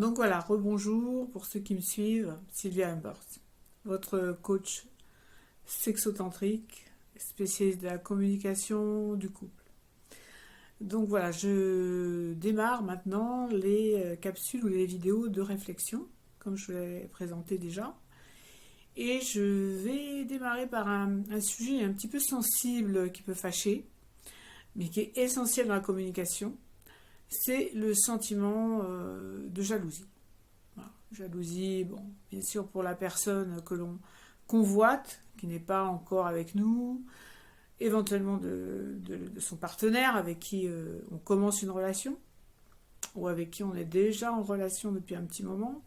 Donc voilà, rebonjour pour ceux qui me suivent, Sylvia Humbert, votre coach sexotantrique, spécialiste de la communication du couple. Donc voilà, je démarre maintenant les capsules ou les vidéos de réflexion, comme je vous l'ai présenté déjà. Et je vais démarrer par un sujet un petit peu sensible qui peut fâcher, mais qui est essentiel dans la communication. C'est le sentiment de jalousie. Voilà. Jalousie, bon, bien sûr pour la personne que l'on convoite, qui n'est pas encore avec nous, éventuellement de son partenaire avec qui on commence une relation, ou avec qui on est déjà en relation depuis un petit moment,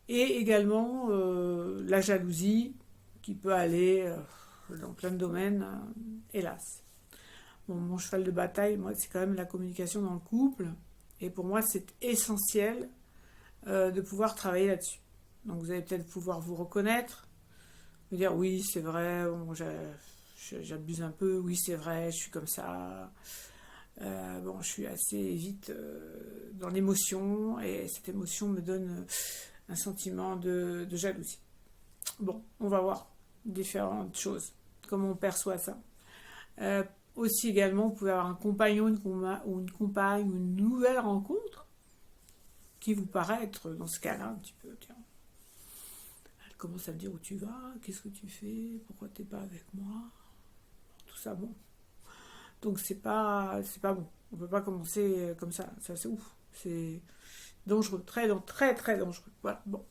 et également la jalousie qui peut aller dans plein de domaines, hélas. Bon, mon cheval de bataille, moi, c'est quand même la communication dans le couple. Et pour moi, c'est essentiel de pouvoir travailler là-dessus. Donc, vous allez peut-être pouvoir vous reconnaître, me dire oui, c'est vrai, bon, j'abuse un peu, oui, c'est vrai, je suis comme ça. Bon, je suis assez vite dans l'émotion et cette émotion me donne un sentiment de jalousie. Bon, on va voir différentes choses, comment on perçoit ça. Aussi également, vous pouvez avoir un compagnon ou une compagne ou une nouvelle rencontre qui vous paraît être dans ce cas-là un petit peu, tiens, elle commence à me dire où tu vas, qu'est-ce que tu fais, pourquoi t'es pas avec moi, tout ça, bon. Donc c'est pas bon. On peut pas commencer comme ça c'est ouf, c'est dangereux, très très dangereux. Voilà, bon.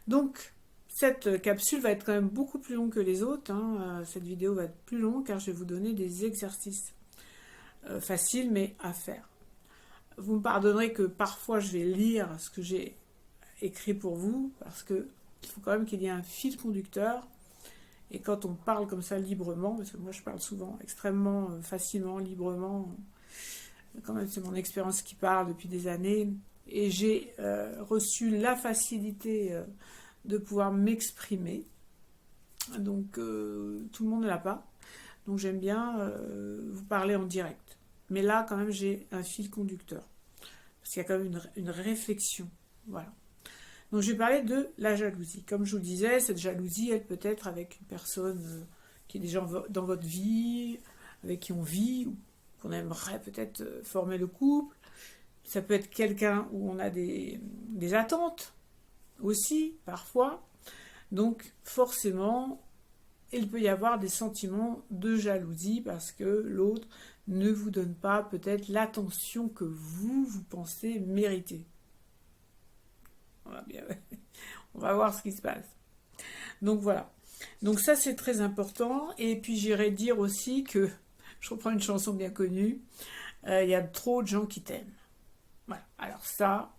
Donc cette capsule va être quand même beaucoup plus longue que les autres. Cette vidéo va être plus longue car je vais vous donner des exercices faciles mais à faire. Vous me pardonnerez que parfois je vais lire ce que j'ai écrit pour vous parce que il faut quand même qu'il y ait un fil conducteur. Et quand on parle comme ça librement, parce que moi je parle souvent extrêmement facilement, librement, quand même c'est mon expérience qui parle depuis des années, et j'ai reçu la facilité de pouvoir m'exprimer. Donc tout le monde ne l'a pas. Donc j'aime bien vous parler en direct. Mais là quand même j'ai un fil conducteur. Parce qu'il y a quand même une réflexion. Voilà. Donc je vais parler de la jalousie. Comme je vous le disais, cette jalousie, elle peut être avec une personne qui est déjà dans votre vie, avec qui on vit, ou qu'on aimerait peut-être former le couple. Ça peut être quelqu'un où on a des attentes aussi, parfois. Donc forcément, il peut y avoir des sentiments de jalousie parce que l'autre ne vous donne pas peut-être l'attention que vous pensez mériter. On va voir ce qui se passe. Donc voilà. Donc ça c'est très important. Et puis j'irais dire aussi que, je reprends une chanson bien connue, il y a trop de gens qui t'aiment. Voilà. Alors ça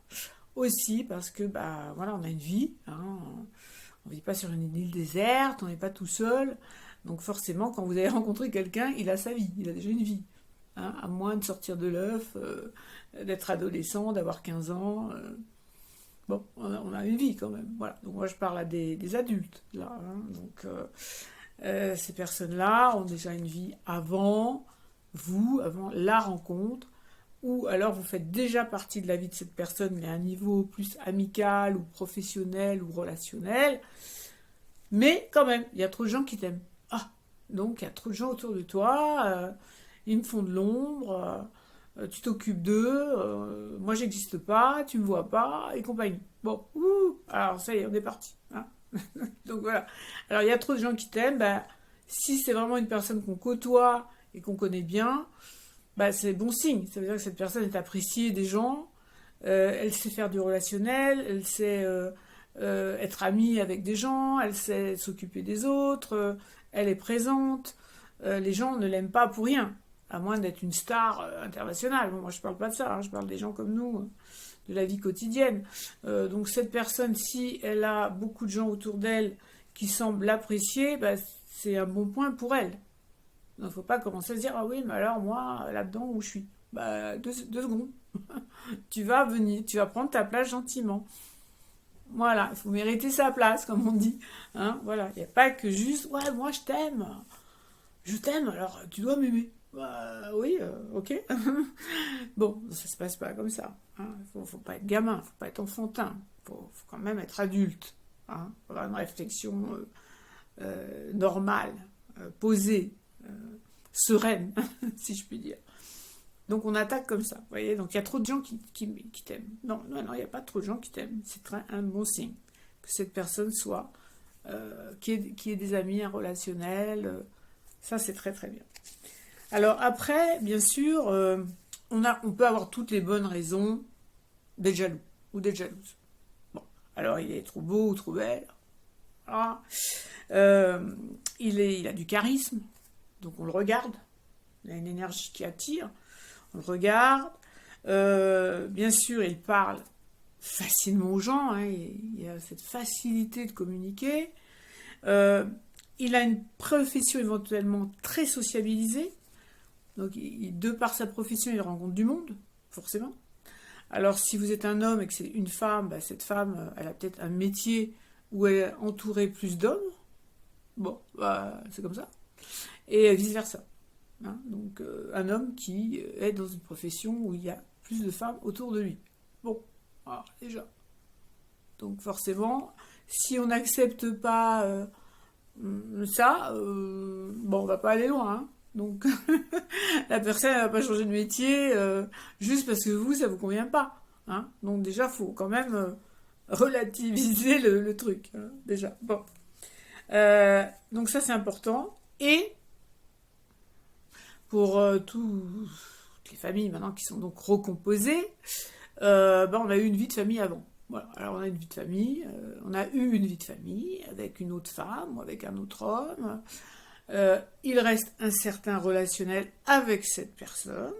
aussi parce que voilà, on a une vie. On ne vit pas sur une île déserte, on n'est pas tout seul. Donc forcément, quand vous allez rencontrer quelqu'un, il a sa vie, il a déjà une vie. À moins de sortir de l'œuf, d'être adolescent, d'avoir 15 ans. Bon, on a une vie quand même. Voilà. Donc moi je parle à des adultes là. Donc ces personnes-là ont déjà une vie avant avant la rencontre, ou alors vous faites déjà partie de la vie de cette personne, mais à un niveau plus amical ou professionnel ou relationnel. Mais quand même, il y a trop de gens qui t'aiment. Ah, donc il y a trop de gens autour de toi, ils me font de l'ombre. Tu t'occupes d'eux, moi j'existe pas, tu me vois pas, et compagnie. Bon, alors ça y est, on est parti. Donc voilà. Alors il y a trop de gens qui t'aiment, si c'est vraiment une personne qu'on côtoie et qu'on connaît bien, c'est bon signe. Ça veut dire que cette personne est appréciée des gens, elle sait faire du relationnel, elle sait être amie avec des gens, elle sait s'occuper des autres, elle est présente. Les gens ne l'aiment pas pour rien, à moins d'être une star internationale. Bon, moi je parle pas de ça, je parle des gens comme nous, de la vie quotidienne. Donc cette personne, si elle a beaucoup de gens autour d'elle qui semblent l'apprécier, c'est un bon point pour elle. Donc il ne faut pas commencer à se dire, ah oui, mais alors moi, là-dedans où je suis, deux secondes. Tu vas venir, tu vas prendre ta place gentiment. Voilà, il faut mériter sa place, comme on dit. Voilà, il n'y a pas que juste, ouais, moi je t'aime, alors tu dois m'aimer. Bah, oui, ok. Bon, ça se passe pas comme ça. Hein. Faut pas être gamin, faut pas être enfantin. Faut quand même être adulte. Hein. Faut avoir une réflexion normale, posée, sereine, si je puis dire. Donc on attaque comme ça, vous voyez. Donc il y a trop de gens qui t'aiment. Non, non, non, il n'y a pas trop de gens qui t'aiment. C'est un bon signe que cette personne soit, qui ait des amis, un relationnel. Ça, c'est très très bien. Alors après, bien sûr, on peut avoir toutes les bonnes raisons d'être jaloux ou d'être jalouse. Bon, alors il est trop beau ou trop belle. Ah. Il a du charisme, donc on le regarde. Il a une énergie qui attire. On le regarde. Bien sûr, il parle facilement aux gens. Hein, il a cette facilité de communiquer. Il a une profession éventuellement très sociabilisée. Donc, de par sa profession, il rencontre du monde, forcément. Alors, si vous êtes un homme et que c'est une femme, bah, cette femme, elle a peut-être un métier où elle est entourée plus d'hommes. Bon, bah, c'est comme ça. Et vice-versa. Hein, donc, un homme qui est dans une profession où il y a plus de femmes autour de lui. Bon, alors, déjà. Donc, forcément, si on n'accepte pas ça, bon, on va pas aller loin. Hein. Donc, la personne ne va pas changer de métier juste parce que vous, ça vous convient pas. Hein. Donc, déjà, il faut quand même relativiser le truc. Hein, déjà. Bon. Donc, ça, c'est important. Et pour toutes les familles maintenant qui sont donc recomposées, on a eu une vie de famille avant. Voilà. Alors on a une vie de famille, on a eu une vie de famille avec une autre femme ou avec un autre homme. Il reste un certain relationnel avec cette personne,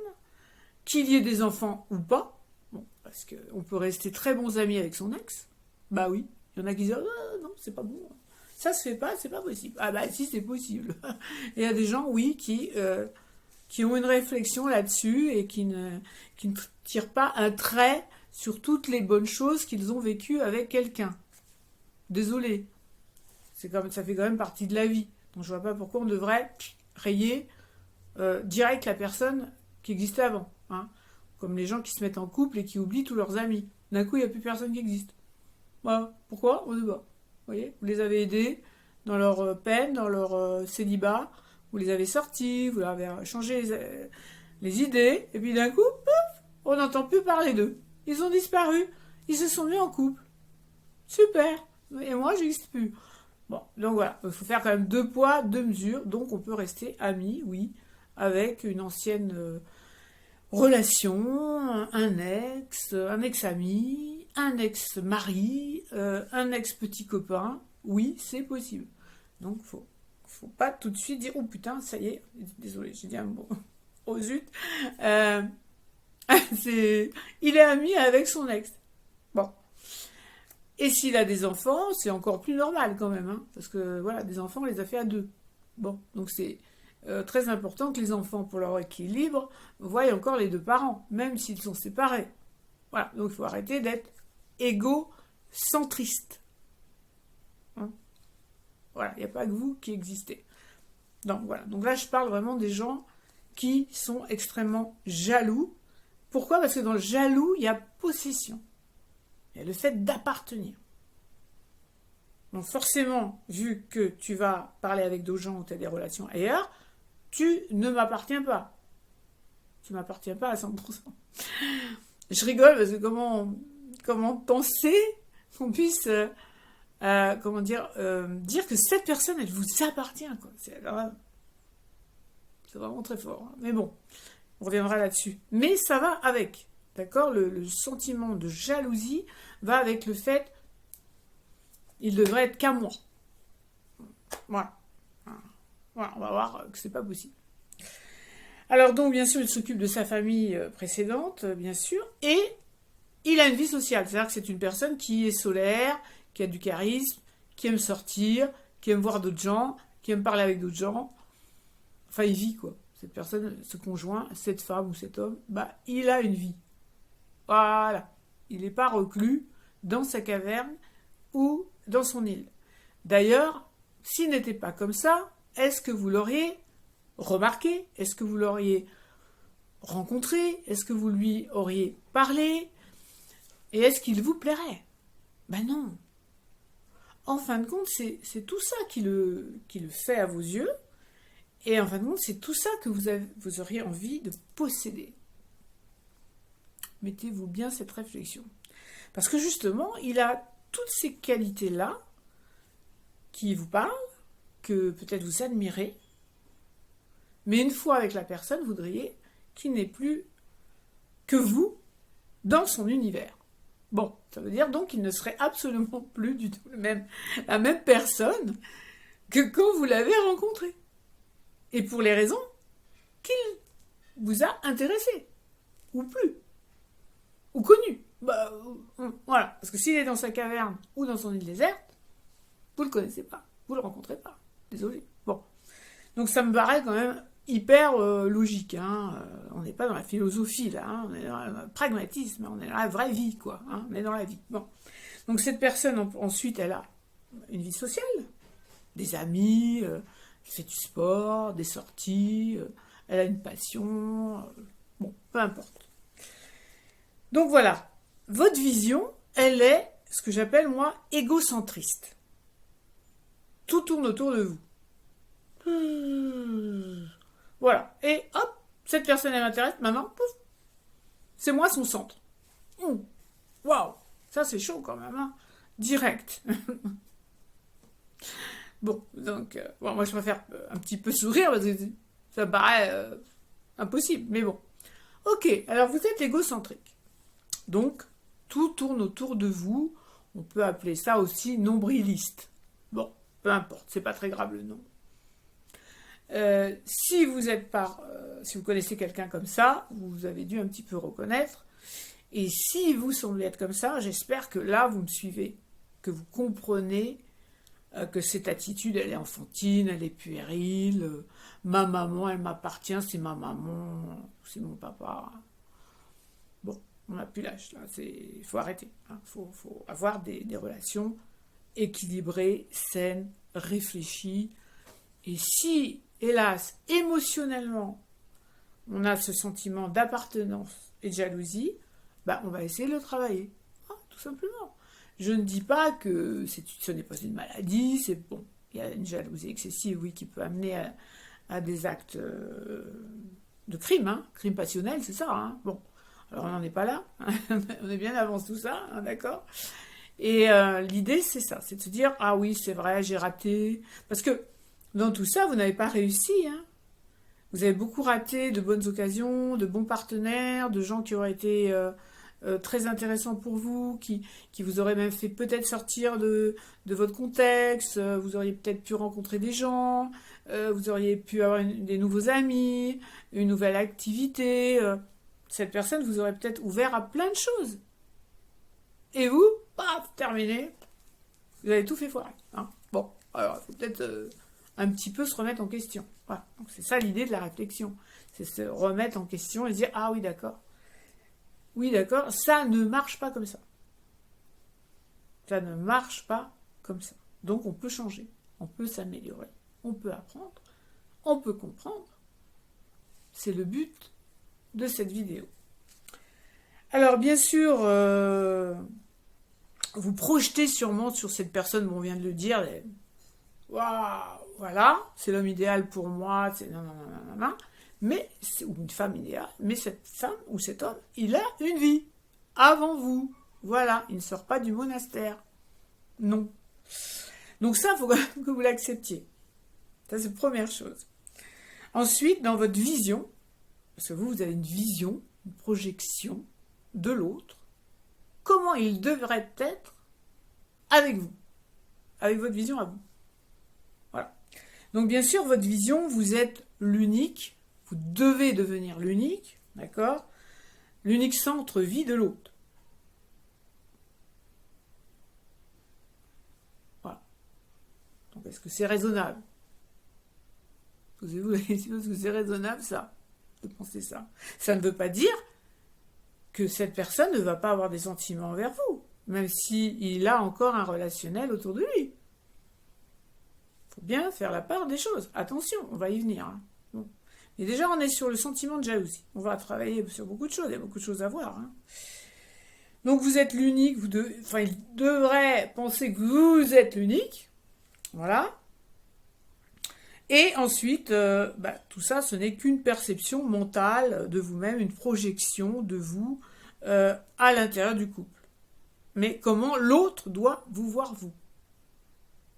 qu'il y ait des enfants ou pas. Bon, parce qu'on peut rester très bons amis avec son ex. Bah oui, il y en a qui disent non, c'est pas bon. Ça se fait pas, c'est pas possible. Ah bah si, c'est possible. Il y a des gens, oui, qui ont une réflexion là-dessus et qui ne tirent pas un trait sur toutes les bonnes choses qu'ils ont vécues avec quelqu'un. Désolé. Ça fait quand même partie de la vie. Donc je vois pas pourquoi on devrait rayer direct la personne qui existait avant. Hein. Comme les gens qui se mettent en couple et qui oublient tous leurs amis. D'un coup, il n'y a plus personne qui existe. Voilà. Pourquoi? On ne sait pas. Vous voyez, vous les avez aidés dans leur peine, dans leur célibat. Vous les avez sortis, vous leur avez changé les idées. Et puis d'un coup, pouf, on n'entend plus parler d'eux. Ils ont disparu. Ils se sont mis en couple. Super. Et moi, j'existe plus. Bon, donc voilà. Il faut faire quand même 2 poids, 2 mesures. Donc on peut rester amis, oui, avec une ancienne relation, un ex-ami, un ex-mari, un ex-petit copain. Oui, c'est possible. Donc faut pas tout de suite dire oh putain, ça y est. Désolé, j'ai dit un mot. Oh zut. Euh, il est ami avec son ex. Bon. Et s'il a des enfants, c'est encore plus normal quand même. Hein, parce que voilà, des enfants, on les a fait à 2. Bon. Donc c'est très important que les enfants, pour leur équilibre, voient encore les 2 parents, même s'ils sont séparés. Voilà. Donc il faut arrêter d'être égocentriste. Hein, voilà. Il n'y a pas que vous qui existez. Donc voilà. Donc là, je parle vraiment des gens qui sont extrêmement jaloux. Pourquoi? Parce que dans le jaloux, il y a possession. Il y a le fait d'appartenir. Donc forcément, vu que tu vas parler avec d'autres gens ou tu as des relations ailleurs, tu ne m'appartiens pas. Tu ne m'appartiens pas à 100%. Je rigole parce que comment penser qu'on puisse dire que cette personne, elle vous appartient. Quoi. C'est vraiment très fort. Hein. Mais bon, on reviendra là-dessus. Mais ça va avec. D'accord, le sentiment de jalousie va avec le fait il devrait être qu'à moi. Voilà. Voilà, on va voir que c'est pas possible. Alors donc, bien sûr, il s'occupe de sa famille précédente, bien sûr, et il a une vie sociale. C'est-à-dire que c'est une personne qui est solaire, qui a du charisme, qui aime sortir, qui aime voir d'autres gens, qui aime parler avec d'autres gens. Enfin, il vit, quoi. Cette personne, ce conjoint, cette femme ou cet homme, bah, il a une vie. Voilà. Il n'est pas reclus dans sa caverne ou dans son île. D'ailleurs, s'il n'était pas comme ça, est-ce que vous l'auriez remarqué? Est-ce que vous l'auriez rencontré? Est-ce que vous lui auriez parlé? Et est-ce qu'il vous plairait? Ben non. En fin de compte, c'est tout ça qui le fait à vos yeux. Et en fin de compte, c'est tout ça que vous auriez envie de posséder. Mettez-vous bien cette réflexion. Parce que justement, il a toutes ces qualités-là qui vous parlent, que peut-être vous admirez. Mais une fois avec la personne, vous voudriez qu'il n'ait plus que vous dans son univers. Bon, ça veut dire donc qu'il ne serait absolument plus du tout la même personne que quand vous l'avez rencontré. Et pour les raisons qu'il vous a intéressé, ou plus, ou connu. Voilà, parce que s'il est dans sa caverne ou dans son île déserte, vous ne le connaissez pas, vous ne le rencontrez pas. Désolé. Bon, donc ça me paraît quand même hyper logique. On n'est pas dans la philosophie, là. On est dans le pragmatisme. On est dans la vraie vie, quoi. On est dans la vie. Bon. Donc cette personne, ensuite, elle a une vie sociale. Des amis, elle fait du sport, des sorties, elle a une passion. Bon, peu importe. Donc voilà. Votre vision, elle est ce que j'appelle, moi, égocentriste. Tout tourne autour de vous. Voilà. Et hop, cette personne, elle m'intéresse. Maintenant, pouf, c'est moi son centre. Waouh, ça c'est chaud quand même. Direct. Bon, donc, moi je préfère un petit peu sourire parce que ça me paraît impossible. Mais bon. Ok, alors vous êtes égocentrique. Donc, tout tourne autour de vous. On peut appeler ça aussi nombriliste. Bon, peu importe, c'est pas très grave le nom. Si vous connaissez quelqu'un comme ça, vous avez dû un petit peu reconnaître. Et si vous semblez être comme ça, j'espère que là, vous me suivez, que vous comprenez que cette attitude, elle est enfantine, elle est puérile. Ma maman, elle m'appartient, c'est ma maman, c'est mon papa. Bon, on n'a plus l'âge, là. Il faut arrêter. Faut avoir des relations équilibrées, saines, réfléchies. Et si, hélas, émotionnellement, on a ce sentiment d'appartenance et de jalousie, on va essayer de le travailler. Tout simplement. Je ne dis pas que ce n'est pas une maladie, c'est bon. Il y a une jalousie excessive, oui, qui peut amener à des actes de crime, crime passionnel, c'est ça. Bon, alors on n'en est pas là, on est bien avant tout ça, d'accord. Et l'idée, c'est ça, c'est de se dire, ah oui, c'est vrai, j'ai raté. Parce que dans tout ça, vous n'avez pas réussi. Vous avez beaucoup raté de bonnes occasions, de bons partenaires, de gens qui auraient été très intéressants pour vous, qui vous auraient même fait peut-être sortir de votre contexte. Vous auriez peut-être pu rencontrer des gens, vous auriez pu avoir des nouveaux amis, une nouvelle activité. Cette personne vous aurait peut-être ouvert à plein de choses. Et vous, paf, terminé. Vous avez tout fait foirer. Bon, alors il faut peut-être un petit peu se remettre en question. Voilà. Donc c'est ça l'idée de la réflexion. C'est se remettre en question et se dire, ah oui, d'accord. Oui, d'accord, ça ne marche pas comme ça. Ça ne marche pas comme ça. Donc on peut changer, on peut s'améliorer, on peut apprendre, on peut comprendre. C'est le but de cette vidéo. Alors bien sûr, vous projetez sûrement sur cette personne, on vient de le dire, waouh, voilà, c'est l'homme idéal pour moi, c'est non. Mais, ou une femme idéale, mais cette femme ou cet homme, il a une vie avant vous. Voilà, il ne sort pas du monastère. Non. Donc ça, il faut que vous l'acceptiez. Ça, c'est la première chose. Ensuite, dans votre vision, parce que vous avez une vision, une projection de l'autre, comment il devrait être avec vous, avec votre vision à vous. Voilà. Donc bien sûr, votre vision, vous êtes l'unique. Vous devez devenir l'unique, d'accord? L'unique centre vie de l'autre. Voilà. Donc, est-ce que c'est raisonnable? Posez-vous la question, est-ce que c'est raisonnable, ça? De penser ça. Ça ne veut pas dire que cette personne ne va pas avoir des sentiments envers vous, même s'il a encore un relationnel autour de lui. Il faut bien faire la part des choses. Attention, on va y venir. Bon. Et déjà, on est sur le sentiment de jalousie. On va travailler sur beaucoup de choses, il y a beaucoup de choses à voir. Hein. Donc vous êtes l'unique, il devrait penser que vous êtes l'unique. Voilà. Et ensuite, tout ça, ce n'est qu'une perception mentale de vous-même, une projection de vous à l'intérieur du couple. Mais comment l'autre doit vous voir vous.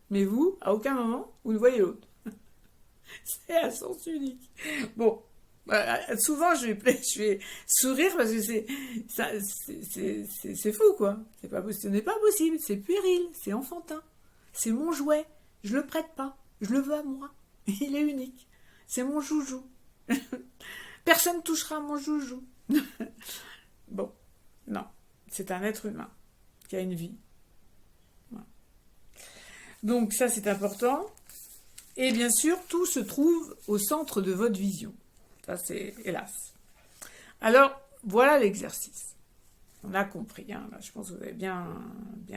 Mais vous, à aucun moment, vous ne voyez l'autre. C'est à sens unique. Bon, souvent je vais sourire parce que c'est fou quoi. Ce n'est pas possible, c'est puéril, c'est enfantin. C'est mon jouet, je le prête pas, je le veux à moi. Il est unique, c'est mon joujou. Personne ne touchera mon joujou. Bon, non, c'est un être humain qui a une vie. Voilà. Donc ça c'est important. Et bien sûr, tout se trouve au centre de votre vision. Ça, c'est hélas. Alors, voilà l'exercice. On a compris, hein, là, je pense que vous avez bien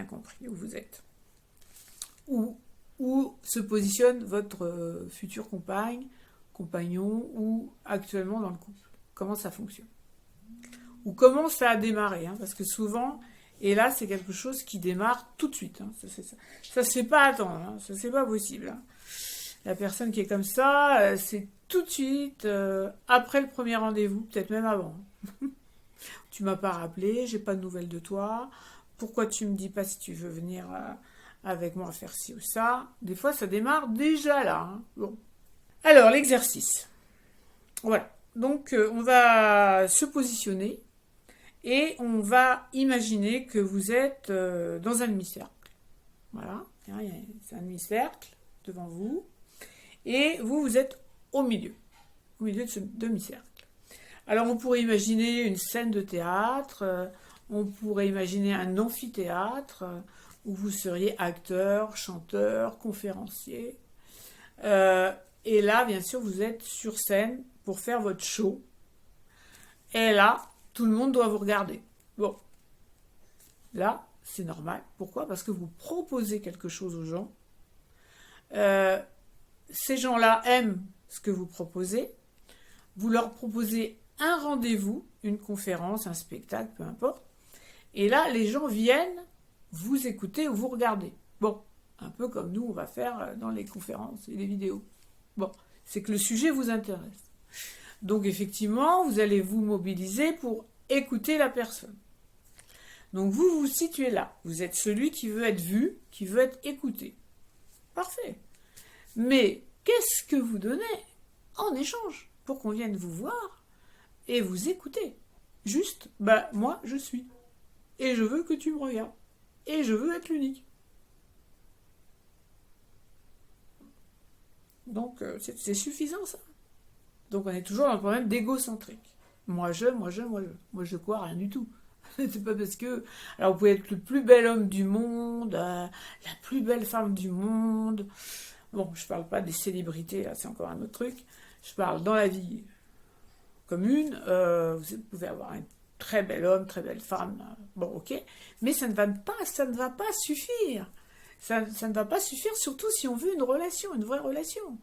compris où vous êtes. Où se positionne votre future compagne, compagnon, ou actuellement dans le couple. Comment ça fonctionne. Ou comment ça a démarré, hein, parce que souvent, et là, c'est quelque chose qui démarre tout de suite. Hein, ça se fait pas attendre, hein, ça c'est pas possible. Hein. La personne qui est comme ça, c'est tout de suite, après le premier rendez-vous, peut-être même avant. Tu m'as pas rappelé, j'ai pas de nouvelles de toi. Pourquoi tu me dis pas si tu veux venir avec moi faire ci ou ça? Des fois, ça démarre déjà là. Hein. Bon. Alors, l'exercice. Voilà. Donc, on va se positionner et on va imaginer que vous êtes dans un demi-cercle. Voilà. C'est un demi-cercle devant vous. Et vous êtes au milieu de ce demi-cercle. Alors on pourrait imaginer une scène de théâtre, on pourrait imaginer un amphithéâtre où vous seriez acteur, chanteur, conférencier. Et là, bien sûr, vous êtes sur scène pour faire votre show. Et là, tout le monde doit vous regarder. Bon, là, c'est normal. Pourquoi? Parce que vous proposez quelque chose aux gens. Ces gens-là aiment ce que vous proposez. Vous leur proposez un rendez-vous, une conférence, un spectacle, peu importe. Et là, les gens viennent vous écouter ou vous regarder. Bon, un peu comme nous, on va faire dans les conférences et les vidéos. Bon, c'est que le sujet vous intéresse. Donc, effectivement, vous allez vous mobiliser pour écouter la personne. Donc, vous vous situez là. Vous êtes celui qui veut être vu, qui veut être écouté. Parfait. Mais qu'est-ce que vous donnez en échange pour qu'on vienne vous voir et vous écouter? Juste, moi, je suis. Et je veux que tu me regardes. Et je veux être l'unique. Donc, c'est suffisant, ça. Donc, on est toujours dans le problème d'égocentrique. Moi, je quoi? Rien du tout. C'est pas parce que... Alors, vous pouvez être le plus bel homme du monde, la plus belle femme du monde... Bon, je parle pas des célébrités, là, c'est encore un autre truc. Je parle dans la vie commune. Vous pouvez avoir un très bel homme, très belle femme. Bon, ok. Mais ça ne va pas suffire. Ça ne va pas suffire, surtout si on veut une relation, une vraie relation.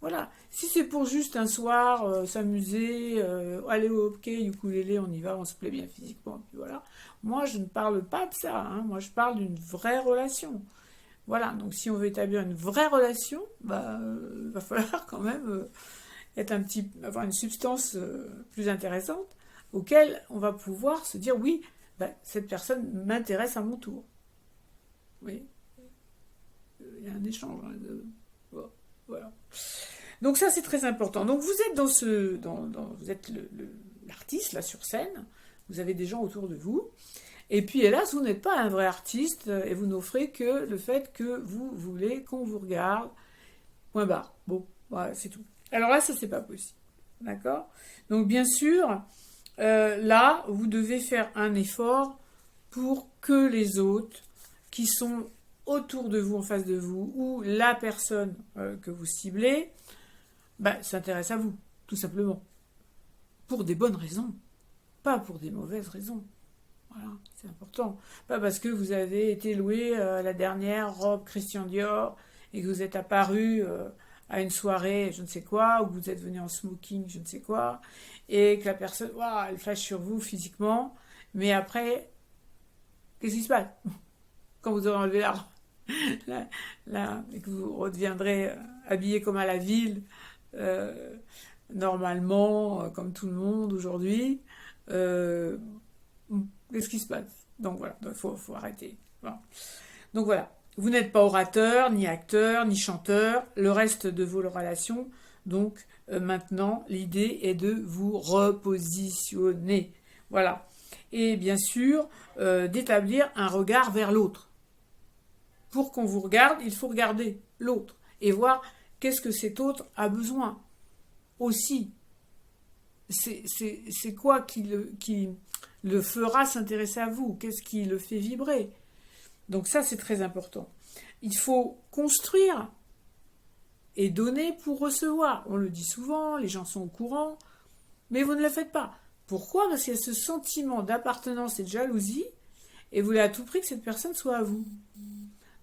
Voilà. Si c'est pour juste un soir, s'amuser, aller au hockey, ukulélé, on y va, on se plaît bien physiquement, puis voilà. Moi, je ne parle pas de ça. Hein. Moi, je parle d'une vraie relation. Voilà, donc si on veut établir une vraie relation, il va falloir quand même avoir une substance plus intéressante auquel on va pouvoir se dire oui, cette personne m'intéresse à mon tour. Oui, il y a un échange. Hein, bon, voilà. Donc ça c'est très important. Donc vous êtes vous êtes l'artiste là sur scène. Vous avez des gens autour de vous. Et puis, hélas, vous n'êtes pas un vrai artiste et vous n'offrez que le fait que vous voulez qu'on vous regarde. Point barre. Bon, voilà, c'est tout. Alors là, ça, c'est pas possible. D'accord? Donc, bien sûr, là, vous devez faire un effort pour que les autres qui sont autour de vous, en face de vous, ou la personne que vous ciblez, s'intéresse à vous, tout simplement. Pour des bonnes raisons, pas pour des mauvaises raisons. Voilà, c'est important. Pas parce que vous avez été loué la dernière robe Christian Dior et que vous êtes apparu à une soirée, je ne sais quoi, ou que vous êtes venu en smoking, je ne sais quoi, et que la personne, waouh, elle flash sur vous physiquement, mais après, qu'est-ce qui se passe quand vous aurez enlevé et que vous redeviendrez habillé comme à la ville, euh, normalement, comme tout le monde aujourd'hui, euh, qu'est-ce qui se passe? Donc voilà, il faut arrêter. Voilà. Donc voilà, vous n'êtes pas orateur, ni acteur, ni chanteur, le reste de vos relations. Donc maintenant, l'idée est de vous repositionner. Voilà. Et bien sûr, d'établir un regard vers l'autre. Pour qu'on vous regarde, il faut regarder l'autre et voir qu'est-ce que cet autre a besoin aussi. C'est quoi qui le fera s'intéresser à vous? Qu'est-ce qui le fait vibrer? Donc ça, c'est très important. Il faut construire et donner pour recevoir. On le dit souvent, les gens sont au courant, mais vous ne le faites pas. Pourquoi? Parce qu'il y a ce sentiment d'appartenance et de jalousie, et vous voulez à tout prix que cette personne soit à vous.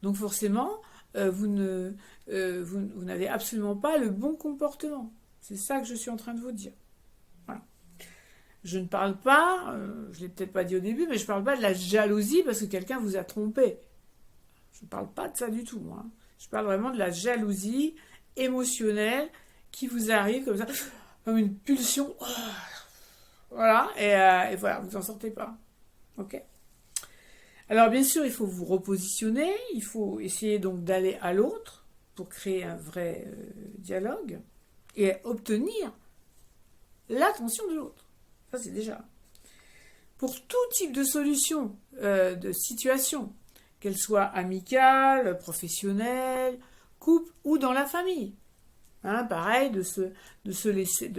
Donc forcément, vous n'avez absolument pas le bon comportement. C'est ça que je suis en train de vous dire. Voilà. Je ne parle pas, je ne l'ai peut-être pas dit au début, mais je ne parle pas de la jalousie parce que quelqu'un vous a trompé. Je ne parle pas de ça du tout, moi. Je parle vraiment de la jalousie émotionnelle qui vous arrive comme ça, comme une pulsion. Voilà, et voilà, vous n'en sortez pas. Ok? Alors bien sûr, il faut vous repositionner, il faut essayer donc d'aller à l'autre pour créer un vrai dialogue et obtenir l'attention de l'autre. Ça c'est déjà. Pour tout type de solution, de situation, qu'elle soit amicale, professionnelle, couple ou dans la famille. Hein, pareil, de se laisser,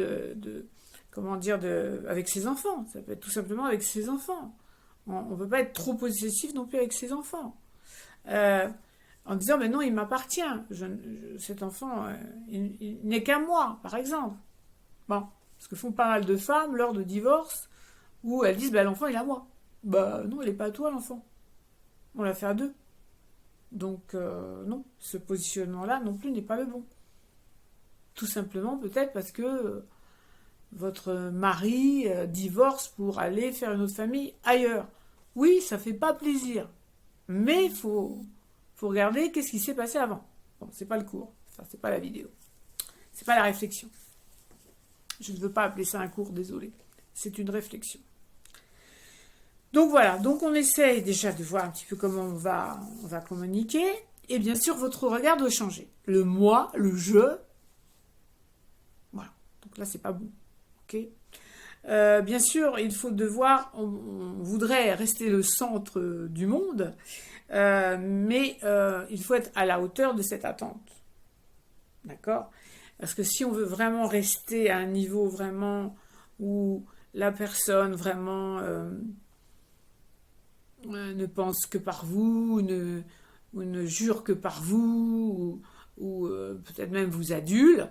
comment dire, avec ses enfants. Ça peut être tout simplement avec ses enfants. On ne peut pas être trop possessif non plus avec ses enfants. En disant, mais non, il m'appartient. Cet enfant, il n'est qu'à moi, par exemple. Bon, ce que font pas mal de femmes lors de divorce, où elles disent, bah, l'enfant, il est à moi. Bah non, il n'est pas à toi, l'enfant. On l'a fait à deux. Donc, non, ce positionnement-là non plus n'est pas le bon. Tout simplement, peut-être parce que votre mari divorce pour aller faire une autre famille ailleurs. Oui, ça fait pas plaisir. Mais il faut regarder qu'est-ce qui s'est passé avant. Bon, c'est pas le cours. Enfin, c'est pas la vidéo. C'est pas la réflexion. Je ne veux pas appeler ça un cours, désolé. C'est une réflexion. Donc voilà, donc on essaye déjà de voir un petit peu comment on va communiquer. Et bien sûr, votre regard doit changer. Le moi, le je. Voilà. Donc là, c'est pas bon. Ok. Bien sûr, il faut on voudrait rester le centre du monde, mais il faut être à la hauteur de cette attente. D'accord? Parce que si on veut vraiment rester à un niveau vraiment où la personne vraiment ne pense que par vous, ou ne jure que par vous, ou peut-être même vous adule,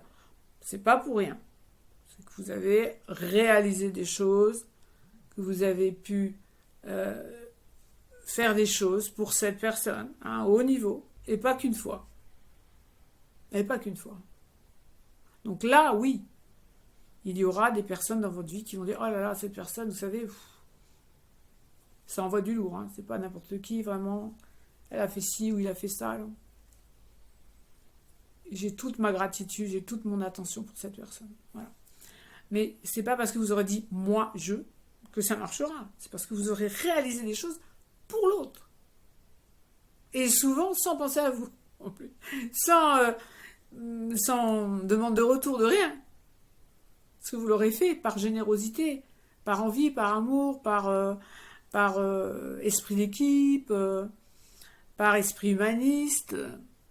c'est pas pour rien. C'est que vous avez réalisé des choses, que vous avez pu faire des choses pour cette personne, à un haut niveau, et pas qu'une fois. Et pas qu'une fois. Donc là, oui, il y aura des personnes dans votre vie qui vont dire « Oh là là, cette personne, vous savez, ça envoie du lourd, hein. C'est pas n'importe qui, vraiment. Elle a fait ci ou il a fait ça. » J'ai toute ma gratitude, j'ai toute mon attention pour cette personne. Voilà. Mais c'est pas parce que vous aurez dit « moi, je » que ça marchera. C'est parce que vous aurez réalisé des choses pour l'autre. Et souvent sans penser à vous, en plus. Sans demande de retour de rien. Parce que vous l'aurez fait par générosité, par envie, par amour, par esprit d'équipe, par esprit humaniste.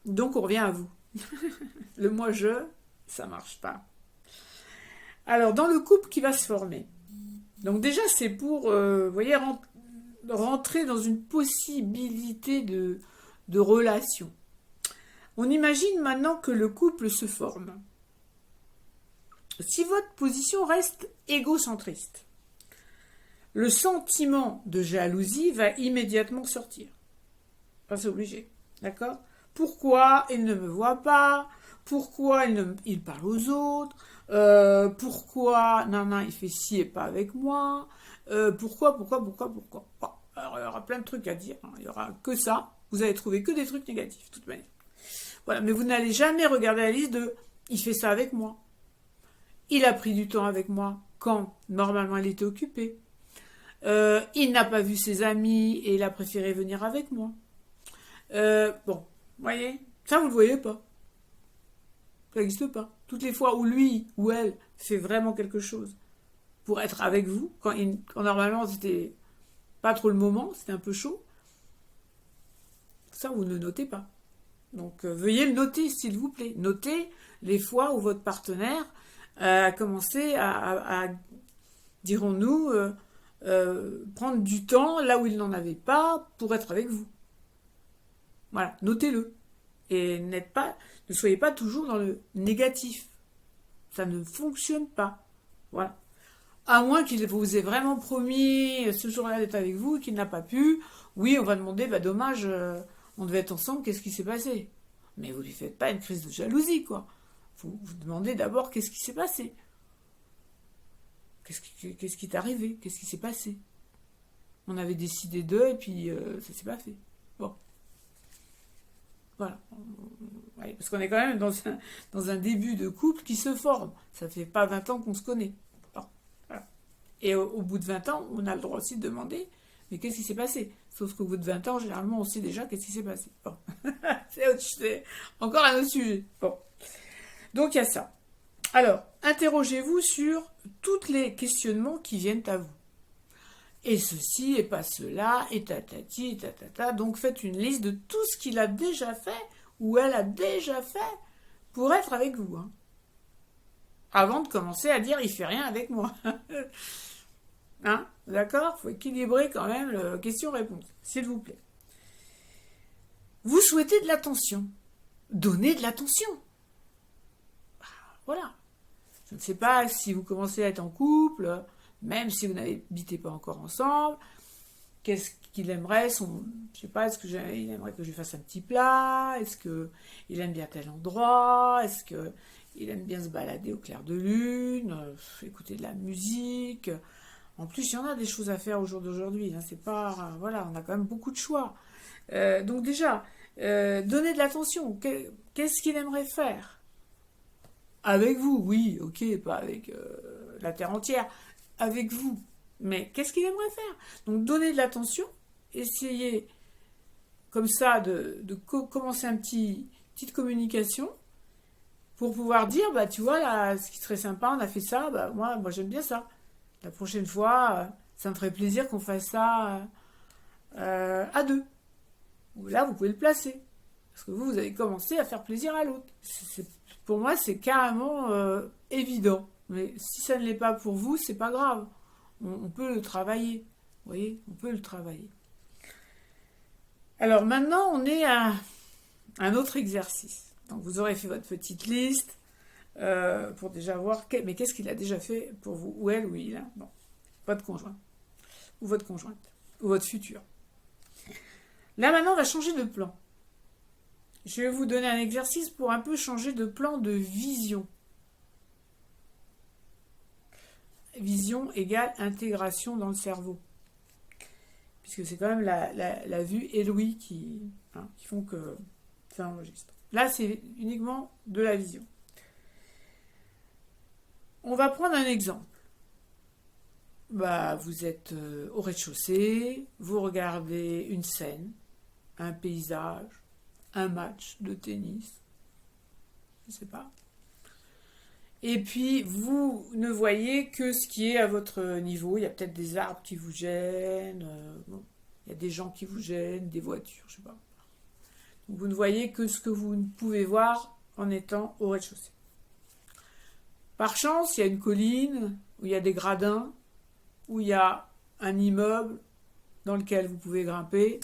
Donc on revient à vous. Le moi-je, ça marche pas. Alors, dans le couple qui va se former. Donc déjà, c'est pour, vous voyez, rentrer dans une possibilité de relation. On imagine maintenant que le couple se forme. Si votre position reste égocentriste, le sentiment de jalousie va immédiatement sortir. Enfin, c'est obligé, d'accord? Pourquoi il ne me voit pas? Pourquoi il parle aux autres? Pourquoi non, il fait ci et pas avec moi? Pourquoi? Bon, alors, il y aura plein de trucs à dire, hein. Il y aura que ça. Vous allez trouver que des trucs négatifs, de toute manière. Voilà, mais vous n'allez jamais regarder la liste de il fait ça avec moi. Il a pris du temps avec moi quand normalement il était occupé. Il n'a pas vu ses amis et il a préféré venir avec moi. Bon, vous voyez, ça vous ne le voyez pas. Ça n'existe pas. Toutes les fois où lui ou elle fait vraiment quelque chose pour être avec vous, quand normalement c'était pas trop le moment, c'était un peu chaud, ça vous ne notez pas. Donc veuillez le noter s'il vous plaît. Notez les fois où votre partenaire a commencé à dirons-nous, prendre du temps là où il n'en avait pas pour être avec vous. Voilà, notez-le. Et ne soyez pas toujours dans le négatif. Ça ne fonctionne pas. Voilà. À moins qu'il vous ait vraiment promis ce jour-là d'être avec vous et qu'il n'a pas pu. Oui, on va demander, bah dommage, on devait être ensemble, qu'est-ce qui s'est passé? Mais vous lui faites pas une crise de jalousie, quoi. Vous demandez d'abord qu'est-ce qui s'est passé. Qu'est-ce qui t'est arrivé? Qu'est-ce qui s'est passé? On avait décidé d'eux et puis ça s'est pas fait. Bon. Voilà. Ouais, parce qu'on est quand même dans un début de couple qui se forme. Ça fait pas 20 ans qu'on se connaît. Bon, voilà. Et au bout de 20 ans, on a le droit aussi de demander mais qu'est-ce qui s'est passé? Sauf qu'au bout de 20 ans, généralement, on sait déjà qu'est-ce qui s'est passé. Bon. C'est encore un autre sujet. Bon. Donc, il y a ça. Alors, interrogez-vous sur tous les questionnements qui viennent à vous. Et ceci, et pas cela, et tatati, et tatata. Donc, faites une liste de tout ce qu'il a déjà fait, ou elle a déjà fait, pour être avec vous. Hein. Avant de commencer à dire, il fait rien avec moi. Hein, d'accord? Faut équilibrer quand même le question-réponse, s'il vous plaît. Vous souhaitez de l'attention. Donnez de l'attention. Voilà. Je ne sais pas si vous commencez à être en couple, même si vous n'habitez pas encore ensemble. Qu'est-ce qu'il aimerait? Je sais pas, il aimerait que je lui fasse un petit plat? Est-ce qu'il aime bien tel endroit? Est-ce qu'il aime bien se balader au clair de lune? Écouter de la musique? En plus, il y en a des choses à faire au jour d'aujourd'hui. Hein. C'est pas, voilà, on a quand même beaucoup de choix. Donc déjà, donnez de l'attention. Qu'est-ce qu'il aimerait faire? Avec vous, oui, ok, pas avec la terre entière. Avec vous. Mais qu'est-ce qu'il aimerait faire? Donc donnez de l'attention. Essayez comme ça de commencer petite communication pour pouvoir dire, bah tu vois, là, ce qui serait sympa, on a fait ça, bah moi j'aime bien ça. La prochaine fois, ça me ferait plaisir qu'on fasse ça à deux. Là, vous pouvez le placer. Parce que vous avez commencé à faire plaisir à l'autre. Pour moi, c'est carrément évident. Mais si ça ne l'est pas pour vous, c'est pas grave. On peut le travailler. Vous voyez, on peut le travailler. Alors maintenant, on est à un autre exercice. Donc vous aurez fait votre petite liste. Pour déjà voir mais qu'est-ce qu'il a déjà fait pour vous, ou elle ou il, hein. Bon, votre conjoint ou votre conjointe ou votre futur. Là maintenant on va changer de plan. Je vais vous donner un exercice pour un peu changer de plan de vision. Vision égale intégration dans le cerveau, puisque c'est quand même la vue et l'ouïe qui font que ça enregistre. Là c'est uniquement de la vision. On va prendre un exemple. Bah, vous êtes au rez-de-chaussée, vous regardez une scène, un paysage, un match de tennis, je ne sais pas. Et puis, vous ne voyez que ce qui est à votre niveau. Il y a peut-être des arbres qui vous gênent, il y a des gens qui vous gênent, des voitures, je ne sais pas. Donc, vous ne voyez que ce que vous ne pouvez voir en étant au rez-de-chaussée. Par chance, il y a une colline où il y a des gradins, où il y a un immeuble dans lequel vous pouvez grimper.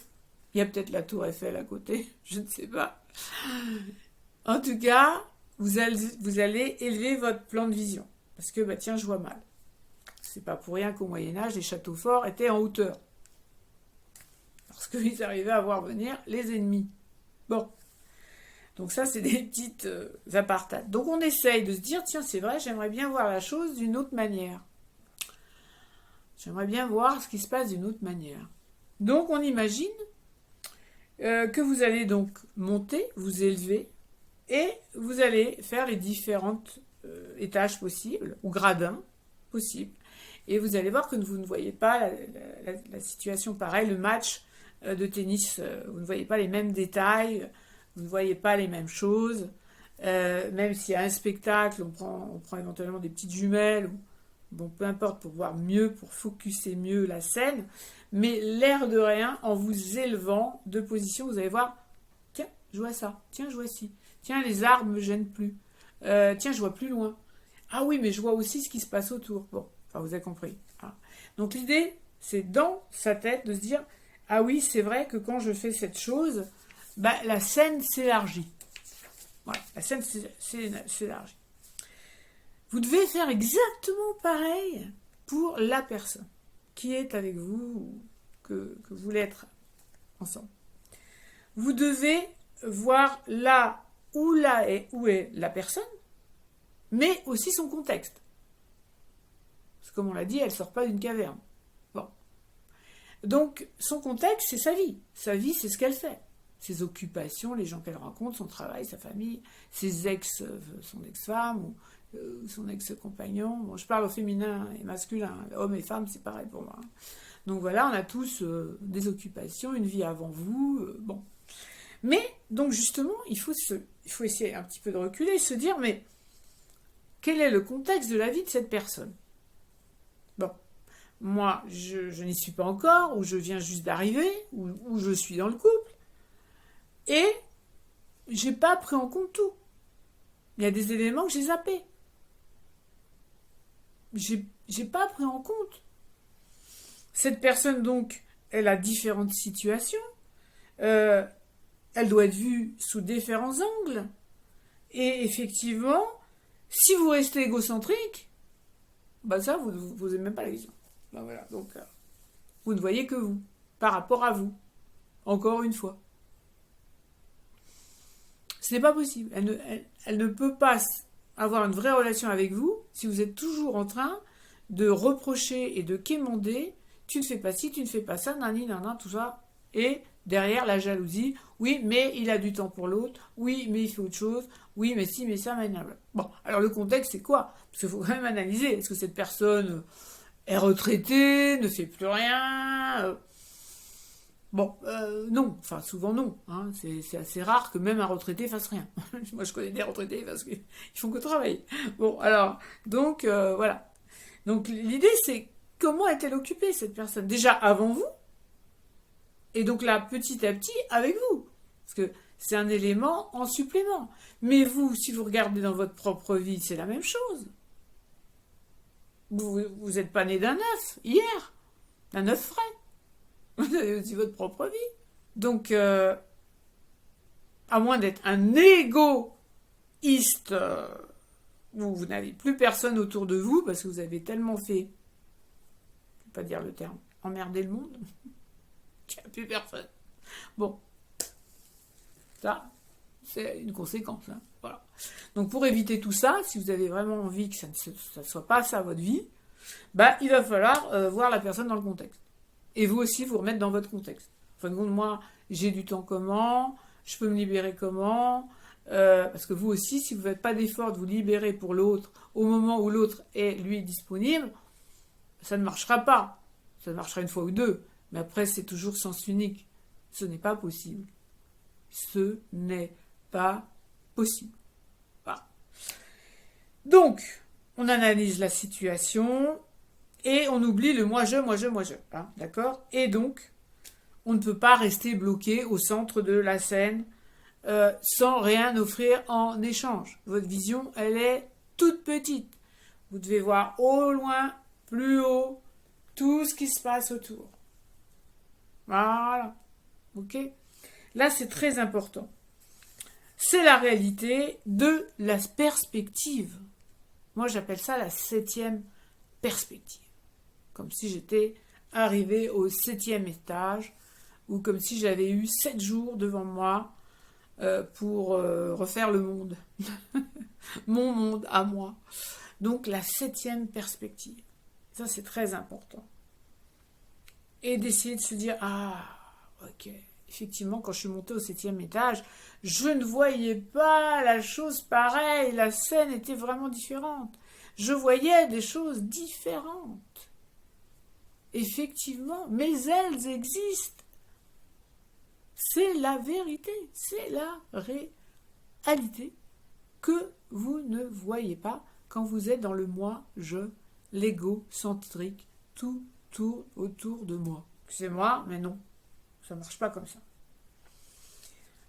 Il y a peut-être la tour Eiffel à côté, je ne sais pas. En tout cas, vous allez élever votre plan de vision. Parce que, tiens, je vois mal. C'est pas pour rien qu'au Moyen-Âge, les châteaux forts étaient en hauteur. Parce qu'ils arrivaient à voir venir les ennemis. Bon. Donc ça, c'est des petites apartades. Donc on essaye de se dire, tiens, c'est vrai, j'aimerais bien voir la chose d'une autre manière. J'aimerais bien voir ce qui se passe d'une autre manière. Donc on imagine que vous allez donc monter, vous élever, et vous allez faire les différentes étages possibles, ou gradins possibles. Et vous allez voir que vous ne voyez pas la situation pareille, le match de tennis, vous ne voyez pas les mêmes détails, vous ne voyez pas les mêmes choses. Même s'il y a un spectacle, on prend éventuellement des petites jumelles, bon, peu importe, pour voir mieux, pour focuser mieux la scène. Mais l'air de rien, en vous élevant de position, vous allez voir, tiens, je vois ça, tiens, je vois ci, tiens, les arbres me gênent plus, tiens, je vois plus loin. Ah oui, mais je vois aussi ce qui se passe autour. Bon, enfin, vous avez compris. Hein. Donc l'idée, c'est dans sa tête de se dire, ah oui, c'est vrai que quand je fais cette chose, bah, la scène s'élargit. Voilà, la scène s'élargit. Vous devez faire exactement pareil pour la personne qui est avec vous ou que vous voulez être ensemble. Vous devez voir là où est la personne, mais aussi son contexte. Parce que comme on l'a dit, elle ne sort pas d'une caverne. Bon. Donc, son contexte, c'est sa vie. Sa vie, c'est ce qu'elle fait. Ses occupations, les gens qu'elle rencontre, son travail, sa famille, ses son ex-femme ou son ex-compagnon. Bon, je parle au féminin et masculin. Hommes et femmes, c'est pareil pour moi. Donc voilà, on a tous des occupations, une vie avant vous. Bon. Mais, donc justement, il faut essayer un petit peu de reculer et se dire, mais quel est le contexte de la vie de cette personne? Bon, moi, je n'y suis pas encore, ou je viens juste d'arriver, ou je suis dans le couple, et j'ai pas pris en compte tout. Il y a des éléments que j'ai zappés. J'ai pas pris en compte. Cette personne, donc, elle a différentes situations. Elle doit être vue sous différents angles. Et effectivement, si vous restez égocentrique, bah ça, vous ne posez même pas la question. Bah voilà, donc, vous ne voyez que vous, par rapport à vous. Encore une fois. Ce n'est pas possible. Elle ne peut pas avoir une vraie relation avec vous si vous êtes toujours en train de reprocher et de quémander. Tu ne fais pas ci, tu ne fais pas ça, nani, nanan, tout ça. Et derrière, la jalousie. Oui, mais il a du temps pour l'autre. Oui, mais il fait autre chose. Oui, mais si, mais ça, m'énerve. Bon, alors le contexte, c'est quoi? Parce qu'il faut quand même analyser. Est-ce que cette personne est retraitée, ne fait plus rien Bon, non, enfin souvent non. Hein. C'est assez rare que même un retraité fasse rien. Moi je connais des retraités parce qu'ils font que travailler. Bon, alors, donc voilà. Donc l'idée c'est comment est-elle occupée cette personne? Déjà avant vous, et donc là petit à petit avec vous. Parce que c'est un élément en supplément. Mais vous, si vous regardez dans votre propre vie, c'est la même chose. Vous n'êtes pas né d'un œuf, hier, d'un œuf frais. Vous avez aussi votre propre vie. Donc, à moins d'être un égoïste, où vous n'avez plus personne autour de vous, parce que vous avez tellement fait, je ne vais pas dire le terme, emmerder le monde, qu'il n'y a plus personne. Bon, ça, c'est une conséquence. Hein. Voilà. Donc, pour éviter tout ça, si vous avez vraiment envie que ça ne soit pas ça votre vie, bah, il va falloir voir la personne dans le contexte. Et vous aussi, vous remettre dans votre contexte. En fin de compte, moi, j'ai du temps comment? Je peux me libérer comment? Parce que vous aussi, si vous ne faites pas d'effort de vous libérer pour l'autre, au moment où l'autre est, lui, disponible, ça ne marchera pas. Ça marchera une fois ou deux. Mais après, c'est toujours sens unique. Ce n'est pas possible. Ce n'est pas possible. Voilà. Donc, on analyse la situation... Et on oublie le moi-je. Hein, d'accord? Et donc, on ne peut pas rester bloqué au centre de la scène sans rien offrir en échange. Votre vision, elle est toute petite. Vous devez voir au loin, plus haut, tout ce qui se passe autour. Voilà. Ok? Là, c'est très important. C'est la réalité de la perspective. Moi, j'appelle ça la 7e perspective. Comme si j'étais arrivée au 7e étage, ou comme si j'avais eu 7 jours devant moi, pour refaire le monde. Mon monde à moi. Donc la 7e perspective. Ça, c'est très important. Et d'essayer de se dire, ah, ok, effectivement, quand je suis montée au 7e étage, je ne voyais pas la chose pareille. La scène était vraiment différente. Je voyais des choses différentes. Effectivement, mais elles existent. C'est la vérité, c'est la réalité que vous ne voyez pas quand vous êtes dans le moi, je, l'égocentrique, tout tourne autour de moi. C'est moi, mais non, ça ne marche pas comme ça.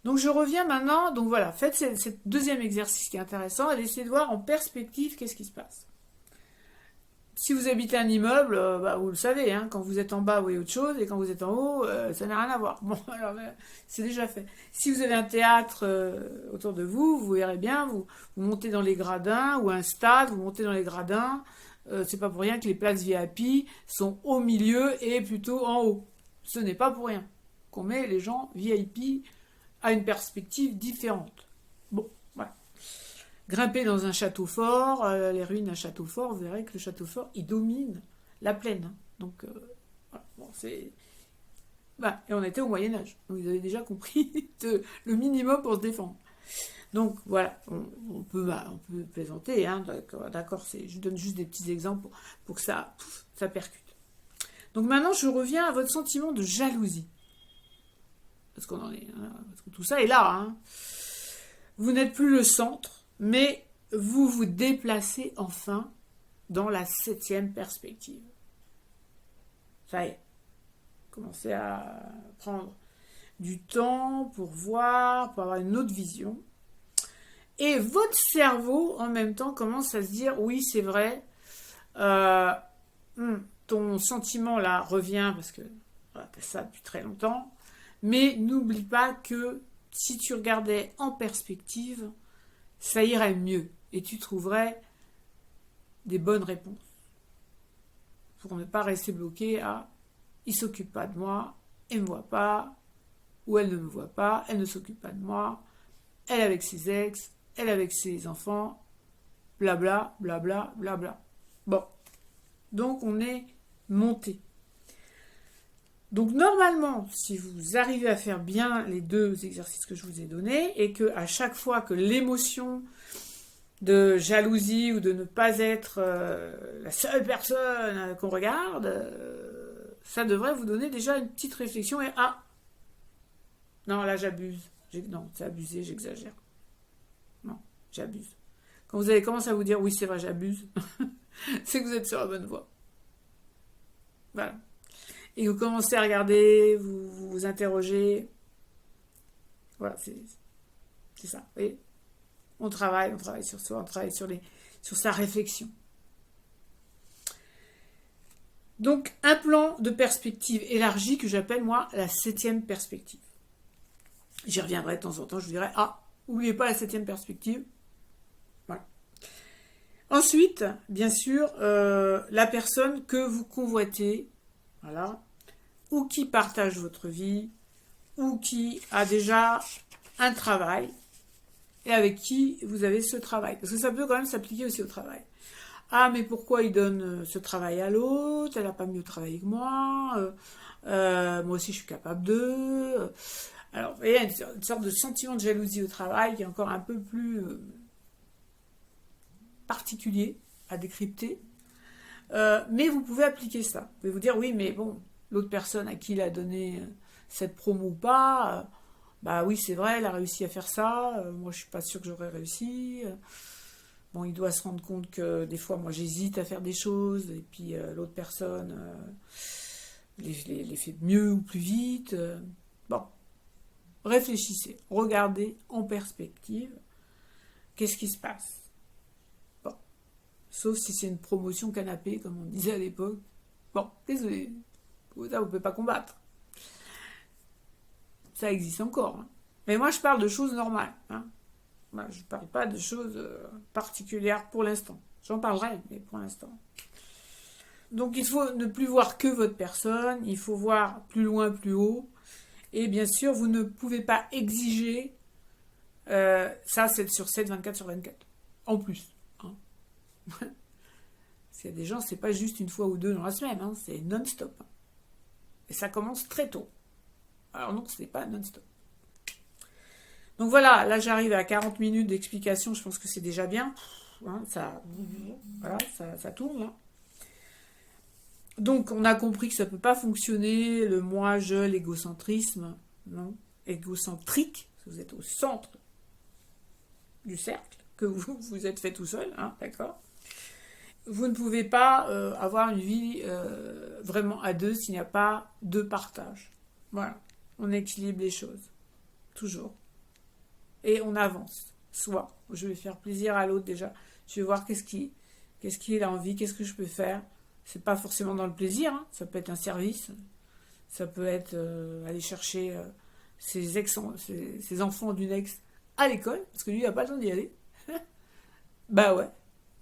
Donc je reviens maintenant, donc voilà, faites ce 2e exercice qui est intéressant et essayez de voir en perspective qu'est-ce qui se passe. Si vous habitez un immeuble, vous le savez, hein, quand vous êtes en bas, vous voyez autre chose, et quand vous êtes en haut, ça n'a rien à voir. Bon, alors c'est déjà fait. Si vous avez un théâtre autour de vous, vous verrez bien, vous montez dans les gradins, ou un stade, vous montez dans les gradins, c'est pas pour rien que les places VIP sont au milieu et plutôt en haut. Ce n'est pas pour rien qu'on met les gens VIP à une perspective différente. Bon, voilà. Grimpez dans un château fort, les ruines d'un château fort, vous verrez que le château fort, il domine la plaine. Hein. Donc, voilà. Bon, c'est... et on était au Moyen-Âge, donc vous avez déjà compris le minimum pour se défendre. Donc, voilà, on peut plaisanter, hein, d'accord, je donne juste des petits exemples pour que ça percute. Donc maintenant, je reviens à votre sentiment de jalousie. Parce qu'on en est, hein, parce que tout ça est là. Hein. Vous n'êtes plus le centre, mais vous vous déplacez enfin dans la 7e perspective. Ça y est. Commencez à prendre du temps pour voir, pour avoir une autre vision. Et votre cerveau, en même temps, commence à se dire, oui, c'est vrai, ton sentiment là revient, parce que voilà, t'as ça depuis très longtemps, mais n'oublie pas que si tu regardais en perspective, ça irait mieux et tu trouverais des bonnes réponses. Pour ne pas rester bloqué à « il ne s'occupe pas de moi, elle ne me voit pas » ou « elle ne me voit pas, elle ne s'occupe pas de moi, elle avec ses ex, elle avec ses enfants, blabla, blabla, blabla. » Bon, donc on est monté. Donc normalement, si vous arrivez à faire bien les 2 exercices que je vous ai donnés et que à chaque fois que l'émotion de jalousie ou de ne pas être la seule personne qu'on regarde, ça devrait vous donner déjà une petite réflexion et non là j'abuse, non c'est abusé, j'exagère, non j'abuse. Quand vous allez commencer à vous dire oui c'est vrai j'abuse, c'est que vous êtes sur la bonne voie. Voilà. Et vous commencez à regarder, vous interrogez. Voilà, c'est ça. Vous voyez, on travaille sur soi, on travaille sur sa réflexion. Donc, un plan de perspective élargie que j'appelle, moi, la 7e perspective. J'y reviendrai de temps en temps, je vous dirai, n'oubliez pas la 7e perspective. Voilà. Ensuite, bien sûr, la personne que vous convoitez, voilà, ou qui partage votre vie, ou qui a déjà un travail, et avec qui vous avez ce travail. Parce que ça peut quand même s'appliquer aussi au travail. Ah, mais pourquoi il donne ce travail à l'autre? Elle n'a pas mieux travaillé que moi. Moi aussi, je suis capable d'eux. Alors, vous voyez, il y a une sorte de sentiment de jalousie au travail qui est encore un peu plus particulier à décrypter. Mais vous pouvez appliquer ça. Vous pouvez vous dire, oui, mais bon, l'autre personne à qui il a donné cette promo ou pas, bah oui, c'est vrai, elle a réussi à faire ça. Moi, je suis pas sûre que j'aurais réussi. Bon, il doit se rendre compte que des fois, moi, j'hésite à faire des choses, et puis l'autre personne les fait mieux ou plus vite. Bon, réfléchissez, regardez en perspective, qu'est-ce qui se passe. Bon, sauf si c'est une promotion canapé, comme on disait à l'époque. Bon, désolé, ça, vous ne pouvez pas combattre. Ça existe encore. Hein. Mais moi, je parle de choses normales. Hein. Moi, je ne parle pas de choses particulières pour l'instant. J'en parlerai, mais pour l'instant. Donc, il faut ne plus voir que votre personne. Il faut voir plus loin, plus haut. Et bien sûr, vous ne pouvez pas exiger Ça, c'est sur 7, 24 sur 24. En plus. Hein. S'il y a des gens, c'est pas juste une fois ou deux dans la semaine, hein, c'est non-stop. Hein. Et ça commence très tôt. Alors non, ce n'est pas non-stop. Donc voilà, là j'arrive à 40 minutes d'explication, je pense que c'est déjà bien. Hein, voilà, ça tourne. Hein. Donc on a compris que ça ne peut pas fonctionner, le moi, je, l'égocentrisme, non, égocentrique, parce que vous êtes au centre du cercle, que vous vous êtes fait tout seul, hein, d'accord. Vous ne pouvez pas avoir une vie vraiment à deux s'il n'y a pas de partage. Voilà, on équilibre les choses, toujours. Et on avance. Soit je vais faire plaisir à l'autre déjà, je vais voir qu'est-ce qu'il a envie, qu'est-ce que je peux faire. C'est pas forcément dans le plaisir, hein. Ça peut être un service, ça peut être aller chercher ses enfants d'une ex à l'école, parce que lui il n'a pas le temps d'y aller. Bah ouais,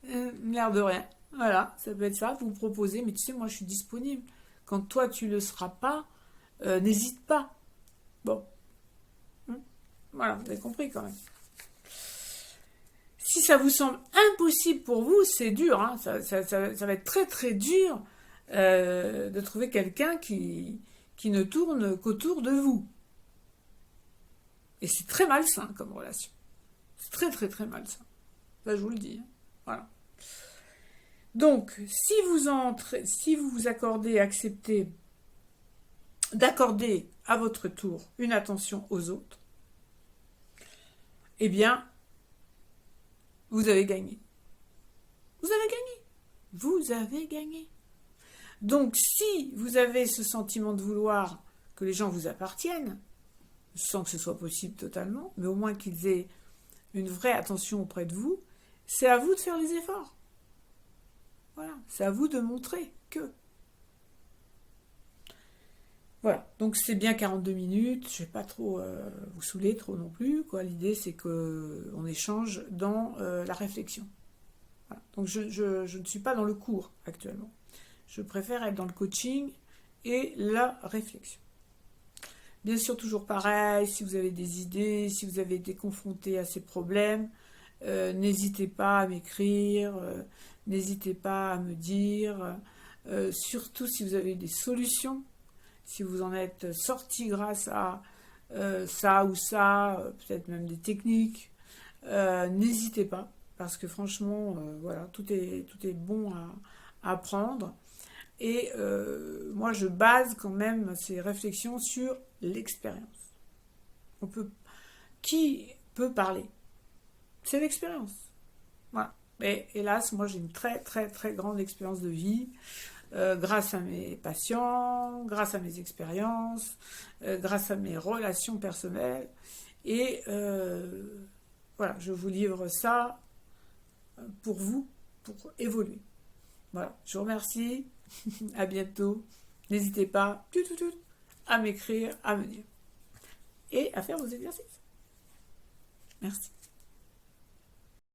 l'air de rien. Voilà, ça peut être ça, vous proposez, mais tu sais, moi je suis disponible. Quand toi tu le seras pas, n'hésite pas. Bon, voilà, vous avez compris quand même. Si ça vous semble impossible pour vous, c'est dur, hein. Ça va être très très dur de trouver quelqu'un qui ne tourne qu'autour de vous. Et c'est très malsain comme relation. C'est très très très malsain. Ça, je vous le dis. Hein. Voilà. Donc, si vous vous acceptez d'accorder à votre tour une attention aux autres, eh bien, vous avez gagné. Vous avez gagné. Vous avez gagné. Donc, si vous avez ce sentiment de vouloir que les gens vous appartiennent, sans que ce soit possible totalement, mais au moins qu'ils aient une vraie attention auprès de vous, c'est à vous de faire les efforts. Voilà, c'est à vous de montrer que. Voilà, donc c'est bien 42 minutes, je ne vais pas trop vous saouler trop non plus. Quoi. L'idée c'est qu'on échange dans la réflexion. Voilà. Donc je ne suis pas dans le cours actuellement. Je préfère être dans le coaching et la réflexion. Bien sûr, toujours pareil, si vous avez des idées, si vous avez été confronté à ces problèmes, n'hésitez pas à m'écrire, n'hésitez pas à me dire, surtout si vous avez des solutions, si vous en êtes sorti grâce à ça ou ça, peut-être même des techniques, n'hésitez pas, parce que franchement, voilà, tout est bon à apprendre. Et moi, je base quand même ces réflexions sur l'expérience. Qui peut parler? C'est l'expérience. Voilà. Mais hélas, moi, j'ai une très, très, très grande expérience de vie, grâce à mes patients, grâce à mes expériences, grâce à mes relations personnelles. Et voilà, je vous livre ça pour vous, pour évoluer. Voilà, je vous remercie. À bientôt. N'hésitez pas à m'écrire, à me dire. Et à faire vos exercices. Merci.